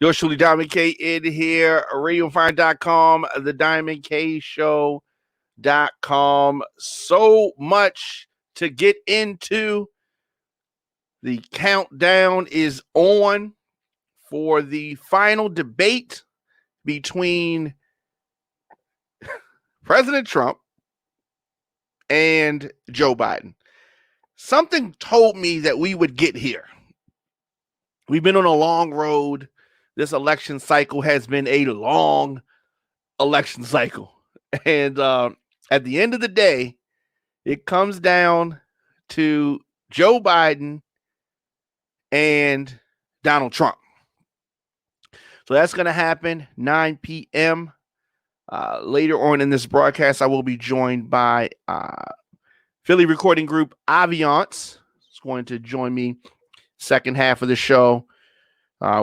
Yours truly, Diamond K, in here, RadioFire.com, the Diamond K Show.com. So much to get into. The countdown is on for the final debate between President Trump and Joe Biden. Something told me that we would get here. We've been on a long road. This election cycle has been a long election cycle. And at the end of the day, it comes down to Joe Biden and Donald Trump. So that's going to happen 9 p.m. Later on in this broadcast, I will be joined by Philly recording group Aviance. It's going to join me second half of the show.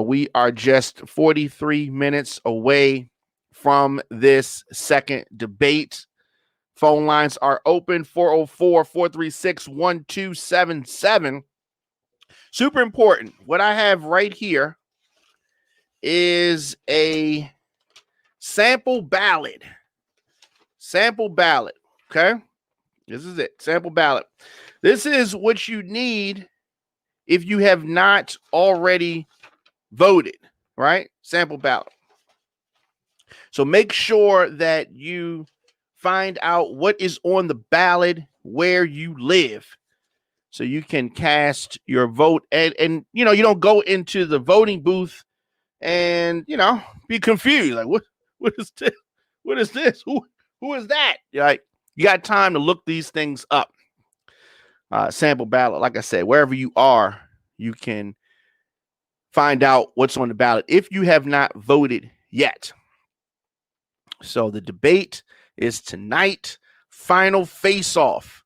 We are just 43 minutes away from this second debate. Phone lines are open, 404-436-1277. Super important. What I have right here is a sample ballot. Sample ballot, okay? This is it, sample ballot. This is what you need if you have not already voted, right? Sample ballot. So make sure that you find out what is on the ballot where you live so you can cast your vote. And you know, you don't go into the voting booth and, you know, be confused. Like, what is this? What is this? Who is that? You're like, you got time to look these things up. Sample ballot, like I said, wherever you are, you can find out what's on the ballot if you have not voted yet. So the debate is tonight, final face-off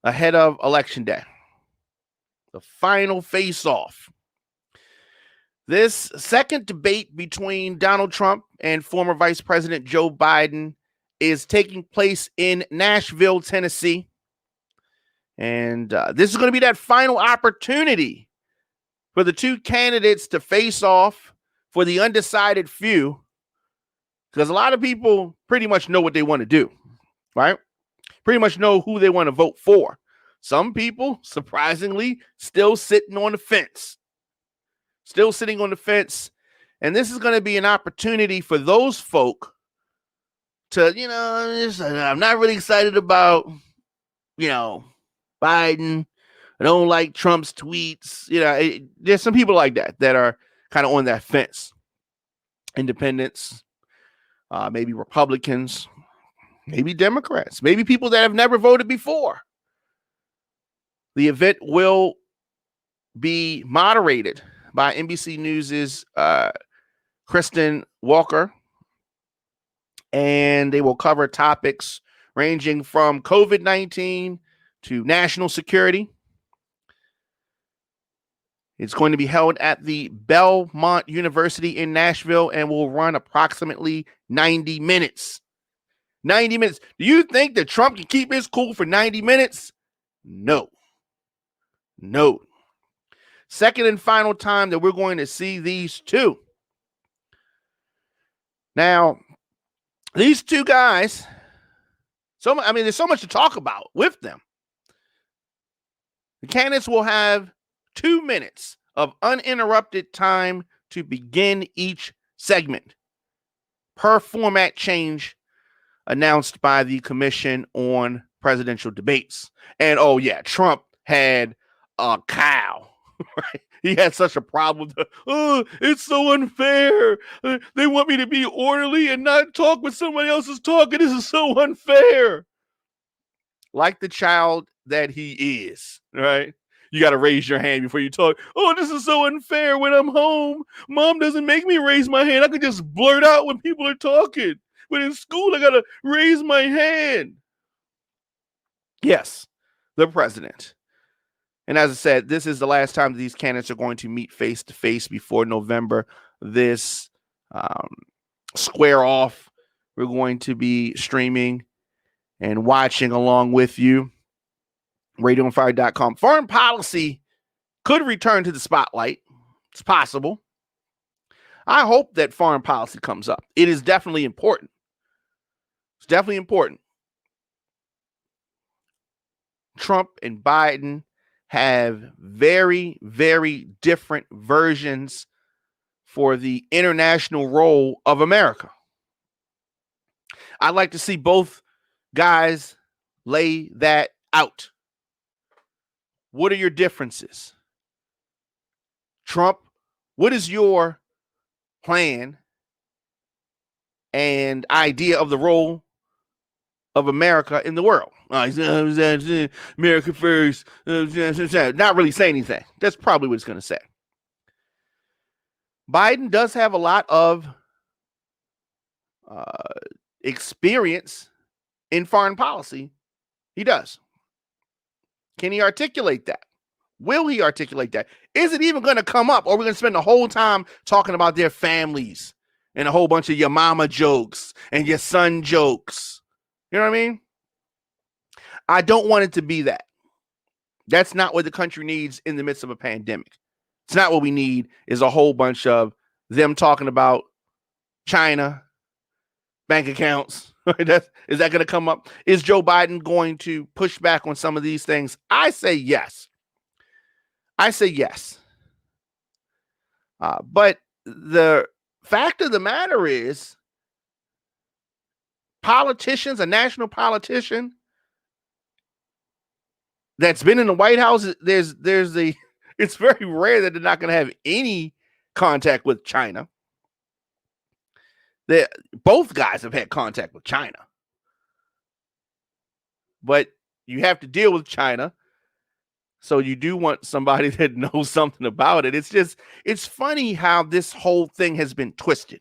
ahead of Election Day. The final face-off. This second debate between Donald Trump and former Vice President Joe Biden is taking place in Nashville, Tennessee. And this is going to be that final opportunity for the two candidates to face off for the undecided few, because a lot of people pretty much know what they want to do, right? Pretty much know who they want to vote for. Some people, surprisingly, still sitting on the fence. Still sitting on the fence. And this is going to be an opportunity for those folk to, you know, I'm not really excited about, you know, Biden. I don't like Trump's tweets. You know, there's some people like that are kind of on that fence. Independents, maybe Republicans, maybe Democrats, maybe people that have never voted before. The event will be moderated by NBC News's Kristen Walker, and they will cover topics ranging from COVID-19 to national security. It's going to be held at the Belmont University in Nashville and will run approximately 90 minutes. 90 minutes. Do you think that Trump can keep his cool for 90 minutes? No. No. Second and final time that we're going to see these two. Now, these two guys, there's so much to talk about with them. The candidates will have 2 minutes of uninterrupted time to begin each segment per format change announced by the Commission on Presidential Debates. And oh yeah, Trump had a cow, right? He had such a problem with it's so unfair. They want me to be orderly and not talk when somebody else is talking. This is so unfair. Like the child that he is, right? You got to raise your hand before you talk. Oh, this is so unfair. When I'm home, mom doesn't make me raise my hand. I can just blurt out when people are talking. But in school, I got to raise my hand. Yes, the president. And as I said, this is the last time these candidates are going to meet face-to-face before November. This square off, we're going to be streaming and watching along with you. RadioFire.com. Foreign policy could return to the spotlight. It's possible. I hope that foreign policy comes up. It is definitely important. It's definitely important. Trump and Biden have very, very different versions for the international role of America. I'd like to see both guys lay that out. What are your differences? Trump, what is your plan and idea of the role of America in the world? America first. Not really saying anything. That's probably what it's going to say. Biden does have a lot of experience in foreign policy. He does. Can he articulate that? Will he articulate that? Is it even going to come up? Or are we going to spend the whole time talking about their families and a whole bunch of your mama jokes and your son jokes? You know what I mean? I don't want it to be that. That's not what the country needs in the midst of a pandemic. It's not what we need is a whole bunch of them talking about China, bank accounts. Is that going to come up? Is Joe Biden going to push back on some of these things? I say yes. But the fact of the matter is, politicians, a national politician that's been in the White House, it's very rare that they're not going to have any contact with China. Both guys have had contact with China. But you have to deal with China. So you do want somebody that knows something about it. It's funny how this whole thing has been twisted.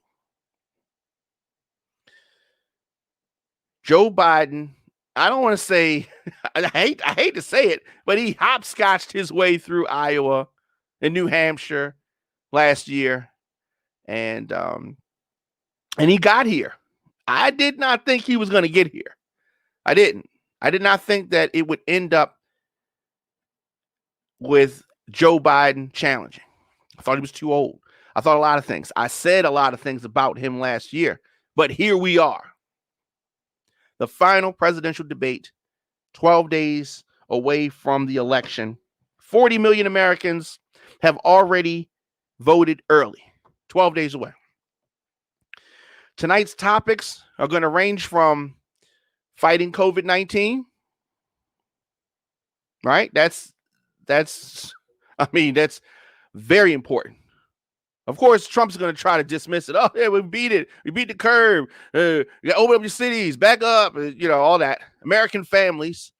Joe Biden, I don't want to say, I hate to say it, but he hopscotched his way through Iowa and New Hampshire last year. And he got here. I did not think he was going to get here. I didn't. I did not think that it would end up with Joe Biden challenging. I thought he was too old. I thought a lot of things. I said a lot of things about him last year, but here we are. The final presidential debate, 12 days away from the election. 40 million Americans have already voted early, 12 days away. Tonight's topics are going to range from fighting COVID-19, right? That's very important. Of course, Trump's going to try to dismiss it. Oh, yeah, we beat it. We beat the curve. You open up your cities, back up, all that. American families.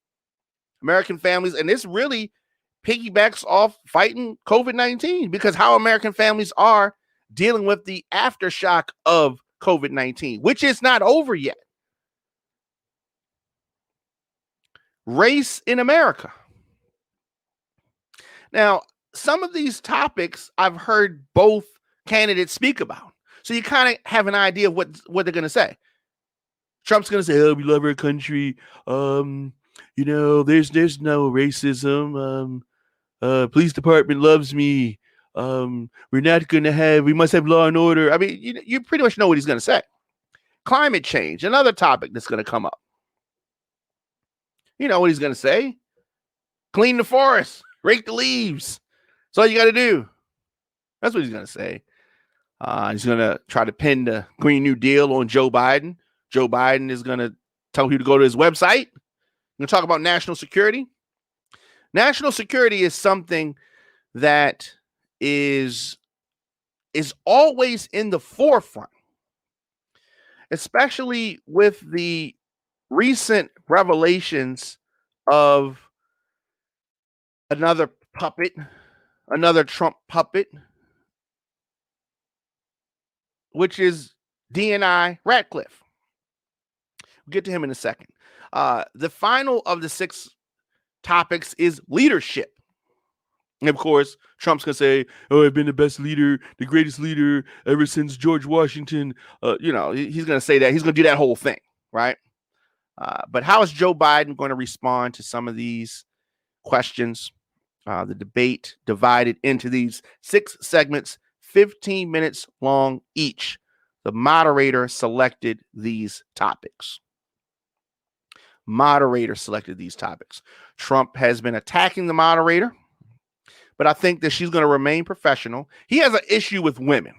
And this really piggybacks off fighting COVID-19 because how American families are dealing with the aftershock of COVID-19, which is not over yet. Race in America. Now, some of these topics I've heard both candidates speak about. So you kind of have an idea of what they're going to say. Trump's going to say, oh, we love our country. There's no racism. Police department loves me. We must have law and order. I mean, you pretty much know what he's going to say. Climate change, another topic that's going to come up. You know what he's going to say. Clean the forest, rake the leaves. That's all you got to do. That's what he's going to say. He's going to try to pin the Green New Deal on Joe Biden. Joe Biden is going to tell you to go to his website. We're going to talk about national security. National security is something that is always in the forefront, especially with the recent revelations of another Trump puppet, which is DNI Ratcliffe. We'll get to him in a second. The final of the 6 topics is leadership. And of course, Trump's going to say, oh, I've been the best leader, the greatest leader ever since George Washington. He's going to say that. He's going to do that whole thing, right? But how is Joe Biden going to respond to some of these questions? The debate divided into these 6 segments, 15 minutes long each. The moderator selected these topics. Trump has been attacking the moderator, but I think that she's going to remain professional. He has an issue with women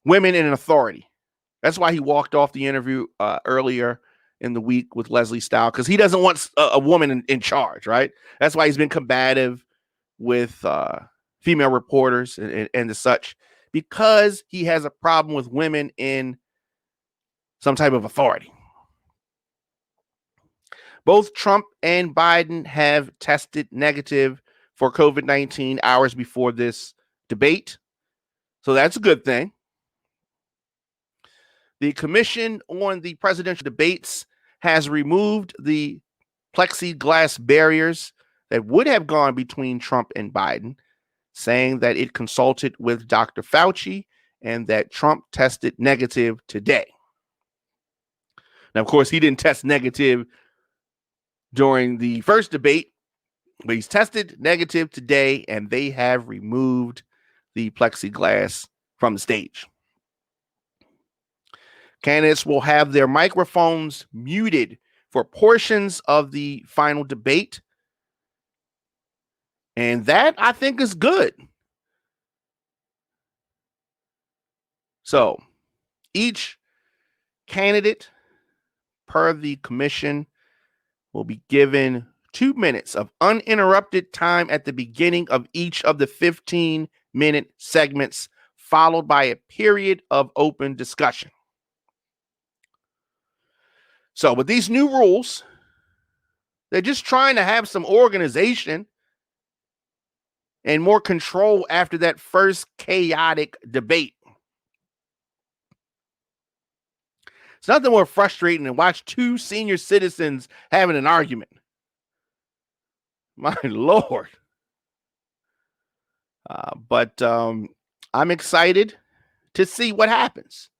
in authority. That's why he walked off the interview earlier in the week with Leslie Stahl, because he doesn't want a woman in charge, right? That's why he's been combative with female reporters and the such, because he has a problem with women in some type of authority. Both Trump and Biden have tested negative for COVID-19 hours before this debate, so that's a good thing. The Commission on the Presidential Debates has removed the plexiglass barriers that would have gone between Trump and Biden, saying that it consulted with Dr. Fauci and that Trump tested negative today. Now, of course, he didn't test negative during the first debate, but he's tested negative today, and they have removed the plexiglass from the stage. Candidates will have their microphones muted for portions of the final debate, and that, I think, is good. So each candidate, per the commission, will be given 2 minutes of uninterrupted time at the beginning of each of the 15-minute segments, followed by a period of open discussion. So with these new rules, they're just trying to have some organization and more control after that first chaotic debate. It's nothing more frustrating than watch two senior citizens having an argument. My Lord. But I'm excited to see what happens.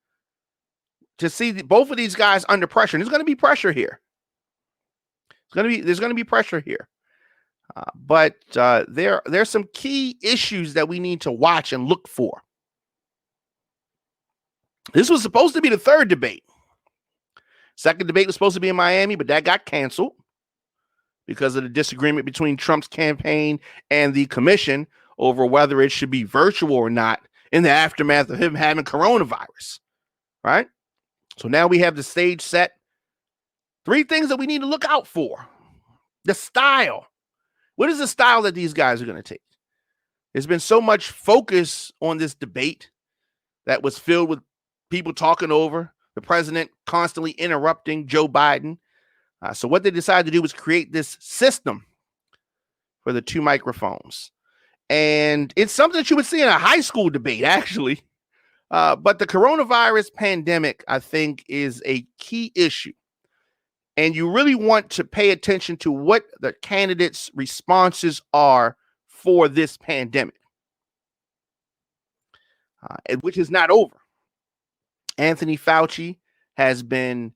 To see both of these guys under pressure. And there's going to be pressure here. There's going to be pressure here. But there's some key issues that we need to watch and look for. This was supposed to be the third debate. Second debate was supposed to be in Miami, but that got canceled because of the disagreement between Trump's campaign and the commission over whether it should be virtual or not in the aftermath of him having coronavirus, right? So now we have the stage set. 3 things that we need to look out for. The style. What is the style that these guys are going to take? There's been so much focus on this debate that was filled with people talking over the president, constantly interrupting Joe Biden. So what they decided to do was create this system for the 2 microphones. And it's something that you would see in a high school debate, actually. But the coronavirus pandemic, I think, is a key issue. And you really want to pay attention to what the candidates' responses are for this pandemic, which is not over. Anthony Fauci has been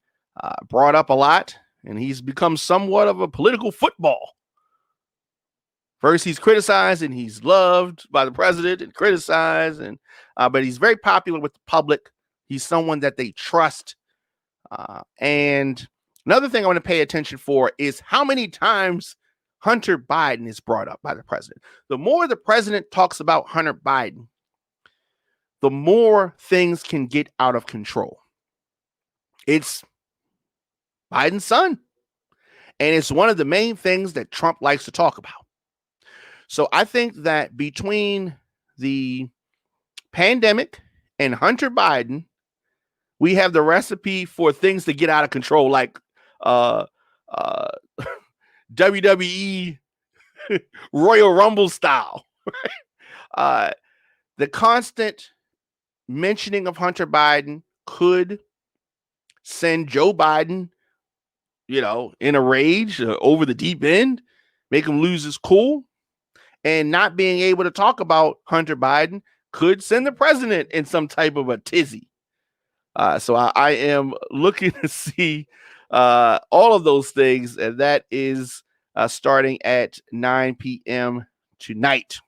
brought up a lot, and he's become somewhat of a political football. First, he's criticized and he's loved by the president and criticized, but he's very popular with the public. He's someone that they trust. And another thing I want to pay attention for is how many times Hunter Biden is brought up by the president. The more the president talks about Hunter Biden, the more things can get out of control. It's Biden's son. And it's one of the main things that Trump likes to talk about. So I think that between the pandemic and Hunter Biden, we have the recipe for things to get out of control, like WWE Royal Rumble style. The constant mentioning of Hunter Biden could send Joe Biden, in a rage over the deep end, make him lose his cool. And not being able to talk about Hunter Biden could send the president in some type of a tizzy. So I am looking to see all of those things, and that is starting at 9 p.m. tonight.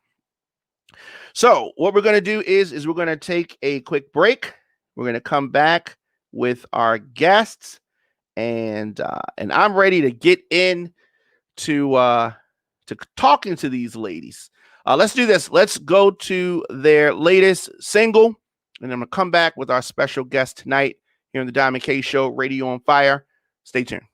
So what we're going to do is we're going to take a quick break. We're going to come back with our guests, and I'm ready to get in to talking to these ladies. Let's do this. Let's go to their latest single, and I'm going to come back with our special guest tonight here on the Diamond K Show, Radio on Fire. Stay tuned.